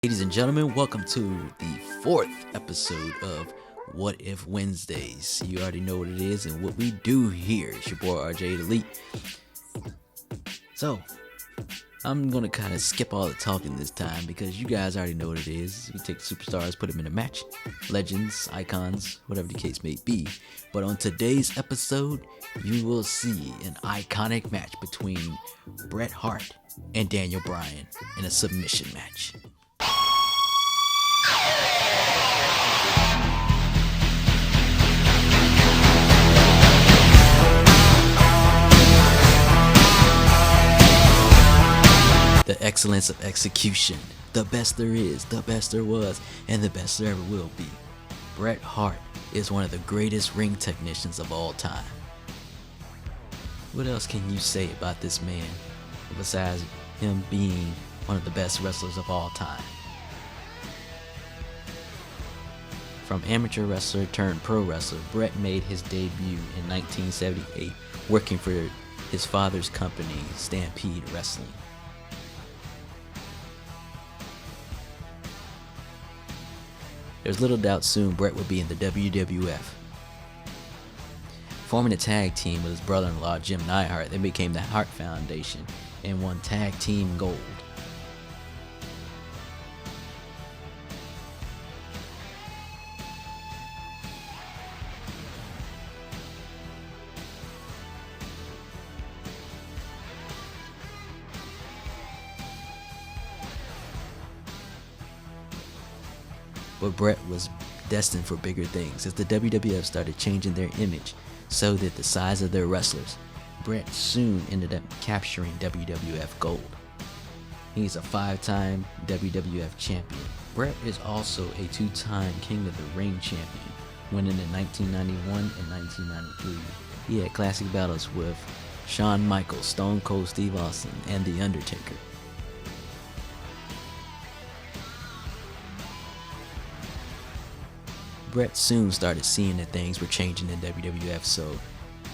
Ladies and gentlemen, welcome to the fourth episode of What If Wednesdays. You already know what it is and what we do here. It's your boy RJ the Elite. So, I'm going to kind of skip all the talking this time because you guys already know what it is. We take superstars, put them in a match. Legends, icons, whatever the case may be. But on today's episode, you will see an iconic match between Bret Hart and Daniel Bryan in a submission match. The excellence of execution, the best there is, the best there was, and the best there ever will be. Bret Hart is one of the greatest ring technicians of all time. What else can you say about this man besides him being one of the best wrestlers of all time? From amateur wrestler turned pro wrestler, Bret made his debut in 1978 working for his father's company, Stampede Wrestling. There's little doubt soon Bret would be in the WWF. Forming a tag team with his brother-in-law Jim Neidhart, they became the Hart Foundation and won tag team gold. But Bret was destined for bigger things. As the WWF started changing their image, so did the size of their wrestlers. Bret soon ended up capturing WWF gold. He's a 5-time WWF champion. Bret is also a 2-time King of the Ring champion, winning in 1991 and 1993. He had classic battles with Shawn Michaels, Stone Cold Steve Austin, and The Undertaker. Bret soon started seeing that things were changing in WWF, so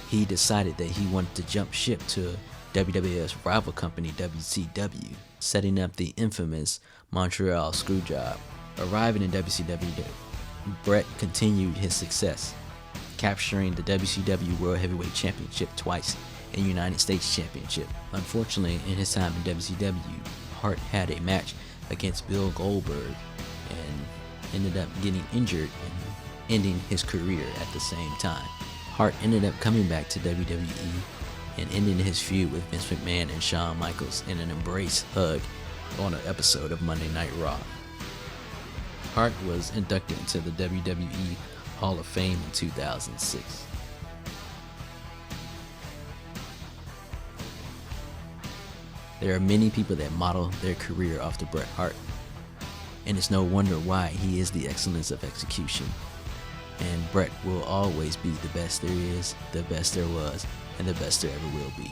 he decided that he wanted to jump ship to WWF's rival company, WCW, setting up the infamous Montreal Screwjob. Arriving in WCW, Bret continued his success, capturing the WCW World Heavyweight Championship twice and United States Championship. Unfortunately, in his time in WCW, Hart had a match against Bill Goldberg and ended up getting injured and ending his career at the same time. Hart ended up coming back to WWE and ending his feud with Vince McMahon and Shawn Michaels in an embrace hug on an episode of Monday Night Raw. Hart was inducted into the WWE Hall of Fame in 2006. There are many people that model their career off the Bret Hart, and it's no wonder why he is the excellence of execution. And Bret will always be the best there is, the best there was, and the best there ever will be.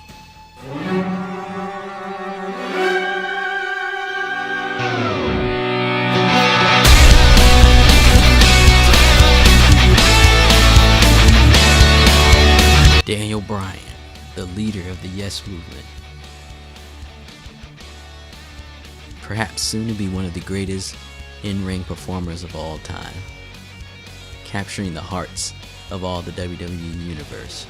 Daniel Bryan, the leader of the Yes Movement. Perhaps soon to be one of the greatest in-ring performers of all time, capturing the hearts of all the WWE universe.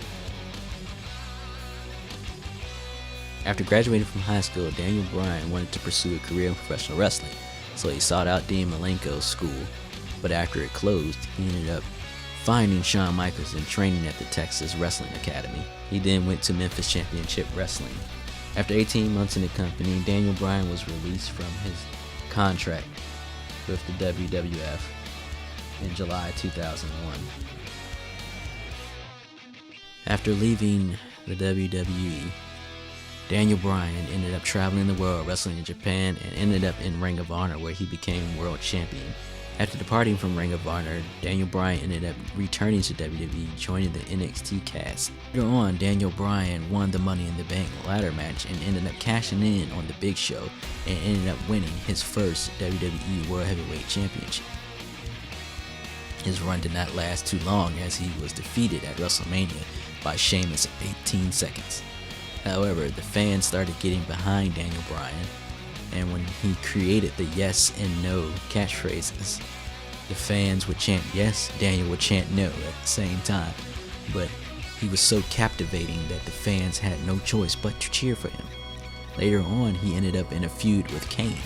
After graduating from high school, Daniel Bryan wanted to pursue a career in professional wrestling, so he sought out Dean Malenko's school, but after it closed, he ended up finding Shawn Michaels and training at the Texas Wrestling Academy. He then went to Memphis Championship Wrestling. After 18 months in the company, Daniel Bryan was released from his contract with the WWF in July 2001. After leaving the WWE, Daniel Bryan ended up traveling the world, wrestling in Japan, and ended up in Ring of Honor, where he became world champion. After departing from Ring of Honor, Daniel Bryan ended up returning to WWE, joining the NXT cast. Later on, Daniel Bryan won the Money in the Bank ladder match and ended up cashing in on the Big Show and ended up winning his first WWE World Heavyweight Championship. His run did not last too long, as he was defeated at WrestleMania by Sheamus in 18 seconds. However, the fans started getting behind Daniel Bryan, And when he created the yes and no catchphrases, the fans would chant yes, Daniel would chant no at the same time. But he was so captivating that the fans had no choice but to cheer for him. Later on, he ended up in a feud with Kane,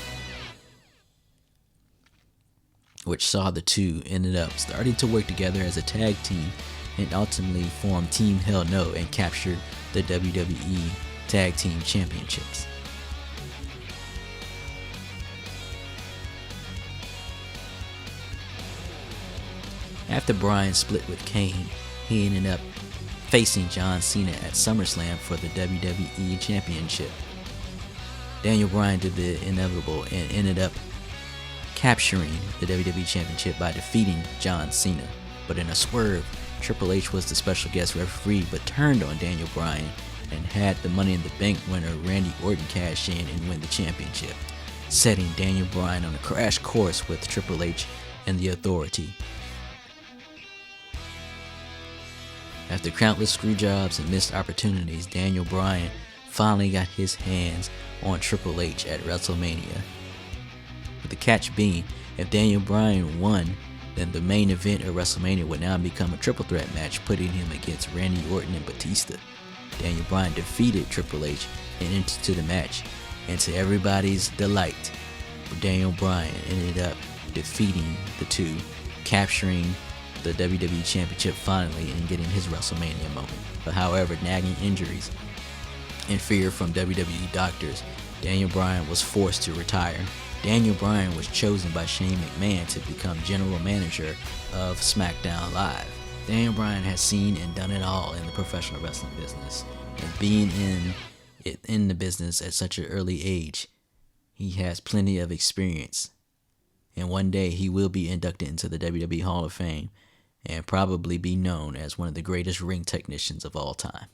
which saw the two ended up starting to work together as a tag team and ultimately formed Team Hell No and captured the WWE Tag Team Championships. After Bryan split with Kane, he ended up facing John Cena at SummerSlam for the WWE Championship. Daniel Bryan did the inevitable and ended up capturing the WWE Championship by defeating John Cena. But in a swerve, Triple H was the special guest referee but turned on Daniel Bryan and had the Money in the Bank winner Randy Orton cash in and win the championship, setting Daniel Bryan on a crash course with Triple H and the Authority. After countless screw jobs and missed opportunities, Daniel Bryan finally got his hands on Triple H at WrestleMania. With the catch being, if Daniel Bryan won, then the main event of WrestleMania would now become a triple threat match, putting him against Randy Orton and Batista. Daniel Bryan defeated Triple H and entered into the match, and to everybody's delight, Daniel Bryan ended up defeating the two, capturing the WWE Championship finally and getting his WrestleMania moment. But however, nagging injuries and fear from WWE doctors, Daniel Bryan was forced to retire. Daniel Bryan was chosen by Shane McMahon to become general manager of SmackDown Live. Daniel Bryan has seen and done it all in the professional wrestling business, and being in the business at such an early age, he has plenty of experience. And one day he will be inducted into the WWE Hall of Fame and probably be known as one of the greatest ring technicians of all time.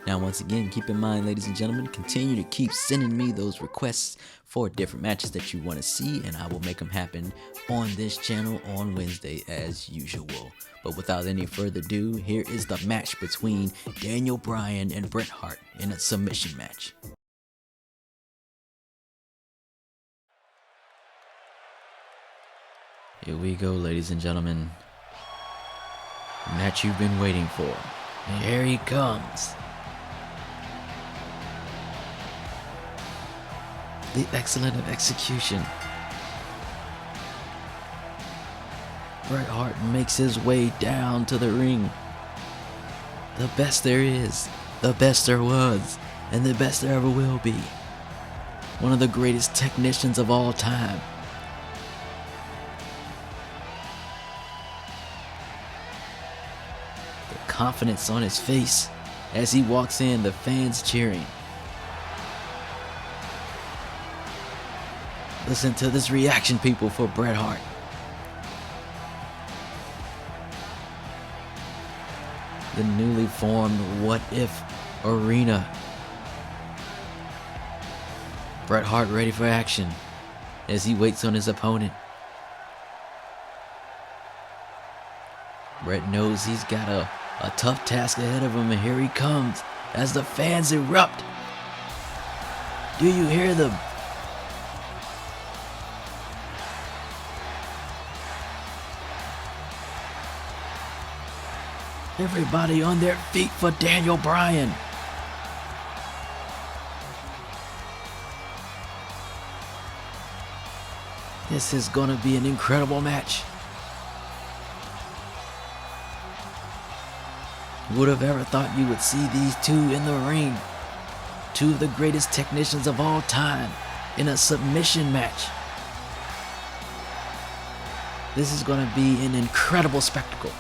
Now, once again, keep in mind, ladies and gentlemen, continue to keep sending me those requests for different matches that you want to see, and I will make them happen on this channel on Wednesday as usual. But without any further ado, here is the match between Daniel Bryan and Bret Hart in a submission match. Here we go, ladies and gentlemen. The match you've been waiting for. And here he comes. The excellent of execution. Bret Hart makes his way down to the ring. The best there is, the best there was, and the best there ever will be. One of the greatest technicians of all time. The confidence on his face as he walks in, the fans cheering. Listen to this reaction, people, for Bret Hart. The newly formed What If Arena. Bret Hart ready for action as he waits on his opponent. Bret knows he's got a tough task ahead of him, and here he comes as the fans erupt. Do you hear them? Everybody on their feet for Daniel Bryan. This is gonna be an incredible match. Would have ever thought you would see these two in the ring? Two of the greatest technicians of all time in a submission match. This is gonna be an incredible spectacle.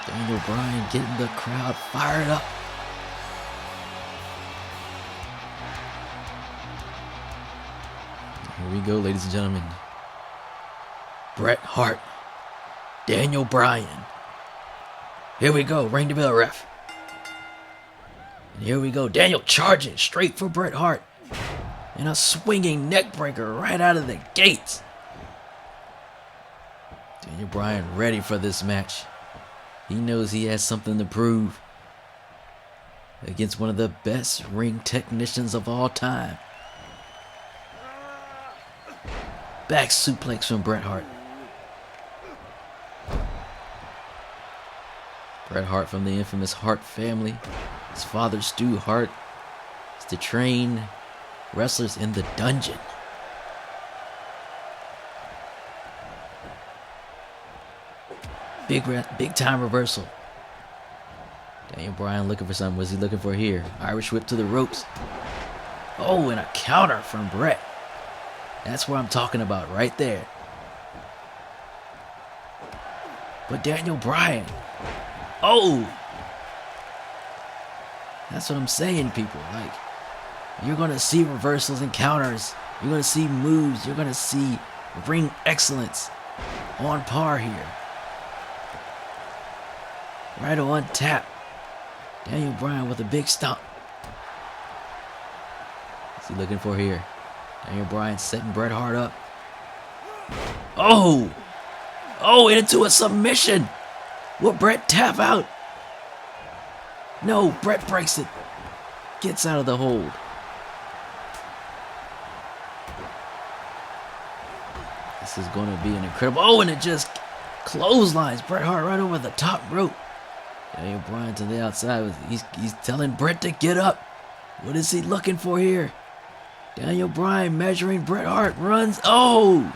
Daniel Bryan getting the crowd fired up. Here we go, ladies and gentlemen. Bret Hart, Daniel Bryan. Here we go. Ring the bell, ref. And here we go. Daniel charging straight for Bret Hart. And a swinging neck breaker right out of the gates. Daniel Bryan ready for this match. He knows he has something to prove against one of the best ring technicians of all time. Back suplex from Bret Hart. Bret Hart from the infamous Hart family. His father, Stu Hart, is to train wrestlers in the dungeon. Big time reversal. Daniel Bryan looking for something. What's he looking for here? Irish whip to the ropes. Oh, and a counter from Bret. That's what I'm talking about right there. But Daniel Bryan. Oh! That's what I'm saying, people. Like, you're going to see reversals and counters. You're going to see moves. You're going to see ring excellence on par here. Right on tap. Daniel Bryan with a big stomp. What's he looking for here? Daniel Bryan setting Bret Hart up. Oh! Oh, into a submission. Will Bret tap out? No, Bret breaks it. Gets out of the hold. This is going to be an incredible... Oh, and it just clotheslines Bret Hart right over the top rope. Daniel Bryan to the outside. He's telling Bret to get up. What is he looking for here? Daniel Bryan measuring Bret Hart. Runs. Oh!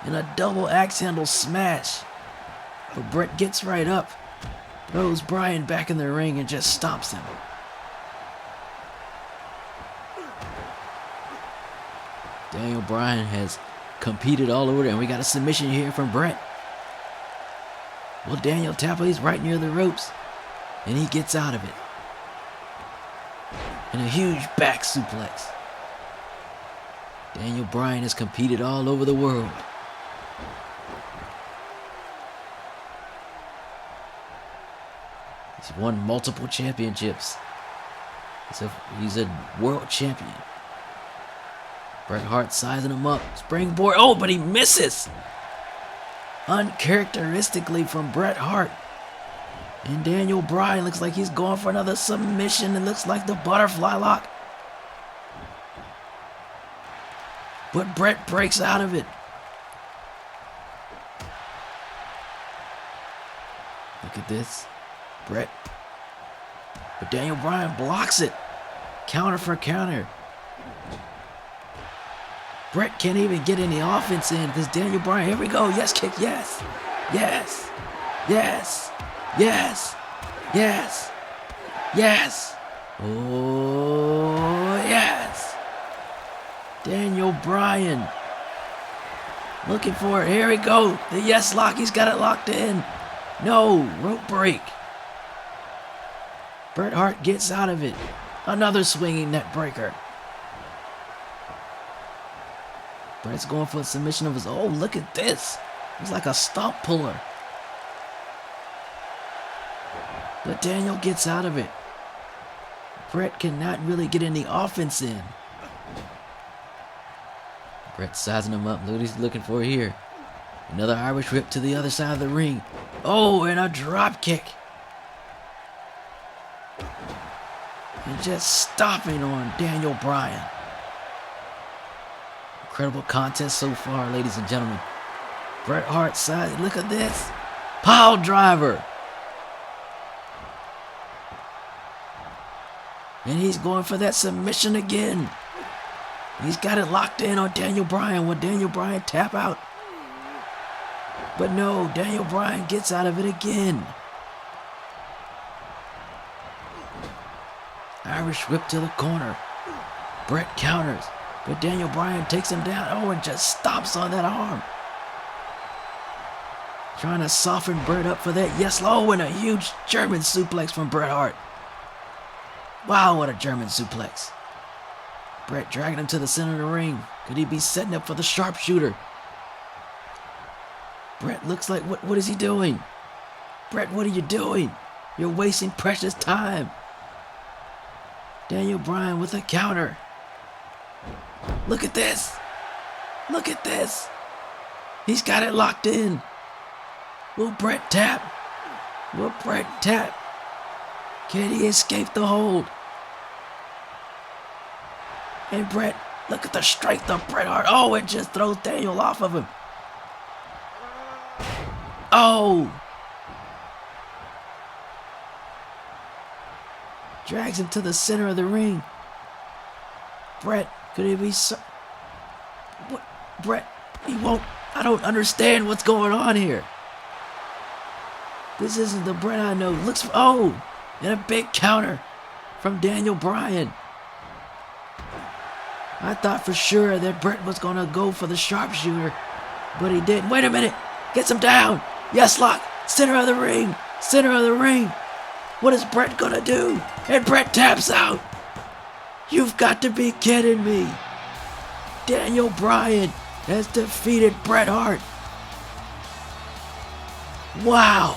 And a double axe handle smash. But Bret gets right up. Throws Bryan back in the ring and just stops him. Daniel Bryan has competed all over there. And we got a submission here from Bret. Well, Daniel tap out. He's right near the ropes. And he gets out of it. And a huge back suplex. Daniel Bryan has competed all over the world. He's won multiple championships. He's a world champion. Bret Hart sizing him up. Springboard. Oh, but he misses. Uncharacteristically from Bret Hart. And Daniel Bryan looks like he's going for another submission. It looks like the butterfly lock. But Bret breaks out of it. Look at this. Bret. But Daniel Bryan blocks it. Counter for counter. Bret can't even get any offense in because Daniel Bryan, here we go. Yes, kick, yes. Yes. Yes. Yes. Yes. Yes. Oh, yes. Daniel Bryan. Looking for it. Here we go. The yes lock. He's got it locked in. No. Rope break. Bret Hart gets out of it. Another swinging neck breaker. Bret's going for a submission of his own. Oh, look at this. It's like a stomp puller. But Daniel gets out of it. Bret cannot really get any offense in. Bret sizing him up. Look what he's looking for here. Another Irish whip to the other side of the ring. Oh, and a drop kick. And just stopping on Daniel Bryan. Incredible contest so far, ladies and gentlemen. Bret Hart side. Look at this. Pile driver. And he's going for that submission again. He's got it locked in on Daniel Bryan. Will Daniel Bryan tap out? But no, Daniel Bryan gets out of it again. Irish whip to the corner. Bret counters. But Daniel Bryan takes him down. Oh, and just stops on that arm. Trying to soften Bret up for that. Yes, oh, and a huge German suplex from Bret Hart. Wow, what a German suplex. Bret dragging him to the center of the ring. Could he be setting up for the sharpshooter? Bret looks like, what is he doing? Bret, what are you doing? You're wasting precious time. Daniel Bryan with a counter. Look at this. Look at this. He's got it locked in. Will Bret tap? Will Bret tap? Can he escape the hold? And Bret, look at the strength of Bret Hart. Oh, it just throws Daniel off of him. Oh! Drags him to the center of the ring. Bret, could it be so... What? Bret, he won't... I don't understand what's going on here. This isn't the Bret I know. Looks... Oh! And a big counter from Daniel Bryan. I thought for sure that Bret was going to go for the sharpshooter, but he didn't. Wait a minute. Gets him down. Yes, lock. Center of the ring. Center of the ring. What is Bret going to do? And Bret taps out. You've got to be kidding me. Daniel Bryan has defeated Bret Hart. Wow.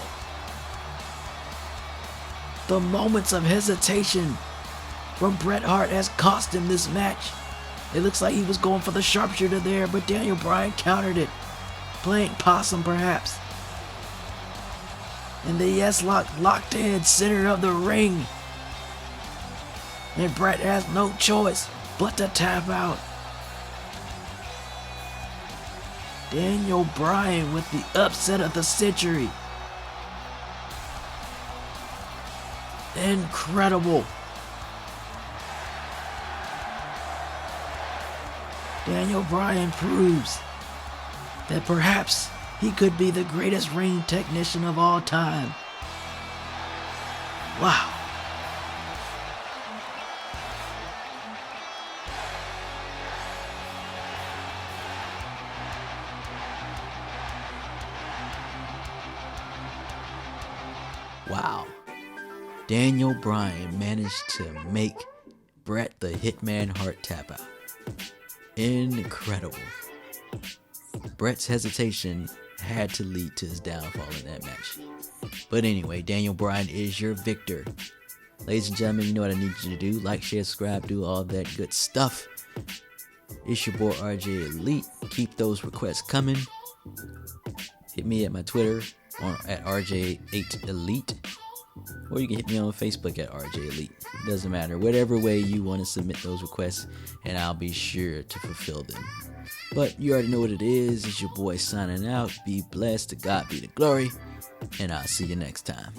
The moments of hesitation from Bret Hart has cost him this match. It looks like he was going for the sharpshooter there, but Daniel Bryan countered it. Playing possum, perhaps. And the yes lock locked in, center of the ring. And Bret has no choice but to tap out. Daniel Bryan with the upset of the century. Incredible. Daniel Bryan proves that perhaps he could be the greatest ring technician of all time. Wow. Wow. Daniel Bryan managed to make Bret the Hitman Hart tap out. Incredible. Bret's hesitation had to lead to his downfall in that match. But anyway, Daniel Bryan is your victor. Ladies and gentlemen, you know what I need you to do. Like, share, subscribe, do all that good stuff. It's your boy RJ Elite. Keep those requests coming. Hit me at my Twitter at RJ8Elite. Or you can hit me on Facebook at RJ Elite. It doesn't matter. Whatever way you want to submit those requests, and I'll be sure to fulfill them. But you already know what it is. It's your boy signing out. Be blessed. To God be the glory. And I'll see you next time.